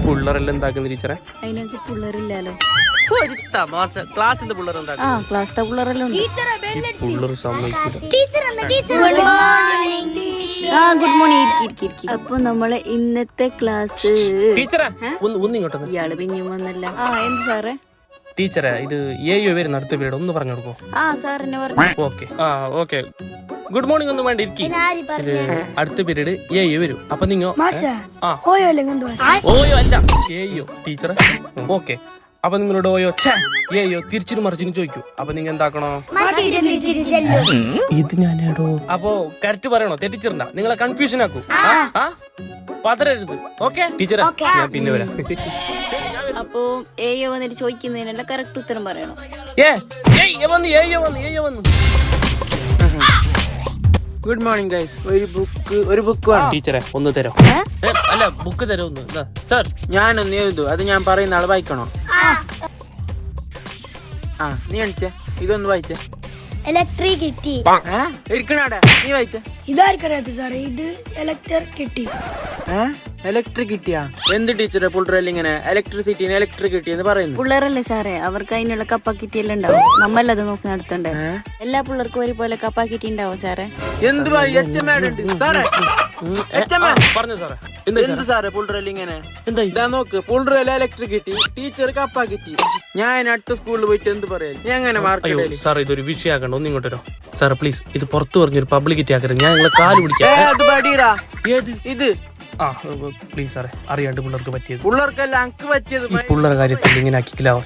പിള്ളേരെല്ലാം എന്താക്കുന്ന ടീച്ചറെ? അതിനൊക്കെ പിള്ളേരില്ലല്ലോ. ഒരു തമാശ. ക്ലാസ്സിന്റെ പിള്ളേർ എന്താക്കും? ആ ക്ലാസ്സിലെ പിള്ളേരെല്ലാം ഉണ്ട്. പിള്ളേർ സമ്മതിക്കില്ല. ആ ഗുഡ് മോർണിംഗ്. അപ്പൊ നമ്മളെ ഇന്നത്തെ ക്ലാസ് ടീച്ചറെ ഒന്നിങ്ങോട്ട് ഇയാള് പിന്നെയും വന്നല്ല. ആ എന്ത് സാറേ? ടീച്ചറെ ഇത് ഏയോ വരുന്ന അടുത്ത പീരീഡ് ഒന്ന് പറഞ്ഞു കൊടുക്കോ? ആ സാർ എന്നെ പറഞ്ഞു. ഓക്കെ. ആ ഓക്കെ. ഗുഡ് മോർണിംഗ് ഒന്നും വേണ്ട ഇരിക്കും. ഇത് അടുത്ത പീരീഡ് ഏയോ വരും. അപ്പൊ നിങ്ങ ഓയോ അല്ല ഏയോ ടീച്ചറെ. ഓക്കെ. അപ്പൊ നിങ്ങളോട് ഓയോ ഏയോ തിരിച്ചിനും മറിച്ചിനും ചോദിക്കൂ. അപ്പൊ നിങ്ങ എന്താക്കണോ? ഇത് ഞാനേടോ. അപ്പൊ കറക്റ്റ് പറയണോ? തെറ്റിച്ചിരണ്ട. നിങ്ങളെ കൺഫ്യൂഷൻ ആക്കൂ. പതരരുത്. ഓക്കെ ടീച്ചറെ ഞാൻ പിന്നെ വരാം. അപ്പൊ ഏയോ വന്നിട്ട് ചോദിക്കുന്നതിനുള്ള കറക്റ്റ് ഉത്തരം പറയണം. Good morning guys. ഒരു ബുക്ക് വേണം ടീച്ചറെ. ഒന്ന് തരോ? അല്ല ബുക്ക് തരോ ഒന്ന് സാർ. ഞാനൊന്ന് എഴുതു. അത് ഞാൻ പറയുന്ന ആള് വായിക്കണോ? ആ നീ അണിച്ചേ. ഇതൊന്ന് വായിച്ചേ. ഇലക്ട്രിസിറ്റി ഇരിക്കണാടെ. നീ വായിച്ചേ. ഇതാർക്കറിയാത്ത സാറേ, ഇത് ഇലക്ട്രിസിറ്റി. ഇലക്ട്രിസിറ്റിയാ? എന്ത് ടീച്ചറെ പുള്ളറെല്ലാം ഇങ്ങനെ ഇലക്ട്രിസിറ്റി എന്ന് പറയുന്നു? പിള്ളേരല്ലേ സാറേ, അവർക്ക് അതിനുള്ള കപ്പാക്കിറ്റി എല്ലാം ഉണ്ടാവും. നമ്മളത് നോക്കി നടത്തണ്ടേ? എല്ലാ പിള്ളേർക്കും ഒരുപോലെ കപ്പാക്കിറ്റി ഉണ്ടാവും സാറേ. എന്ത് സാറേ? പറഞ്ഞു സാറേ. എന്ത് സാറേ പുള്ളറെല്ലാം ഇങ്ങനെ? ഇതാ നോക്ക്, പുള്ളറെല്ലാം ഇലക്ട്രിസിറ്റി, ടീച്ചർ കപ്പാക്കിറ്റി. ഞാൻ അടുത്ത സ്കൂളിൽ പോയിട്ട് എന്ത് പറയാ? ഞാൻ അങ്ങനെ മാർക്ക് സാർ ഇതൊരു വിഷയമാക്കണ്ട. ഒന്ന് ഇങ്ങോട്ടോ സാർ പ്ലീസ്. ഇത് പുറത്ത് പറഞ്ഞൊരു പബ്ലിക്കിറ്റി ആക്കരുത്. ഞാൻ നിങ്ങളെ കാല് പിടിക്കാം. ഇത് ആ പ്ലീസ് സാറേ. അറിയാണ്ട് പിള്ളേർക്ക് പറ്റിയത്. പിള്ളേർക്കെല്ലാം അങ്ക് പറ്റിയത്. ഈ പിള്ളേരുടെ കാര്യത്തിൽ ഇങ്ങനെ ആക്കിക്കില്ലാവോ?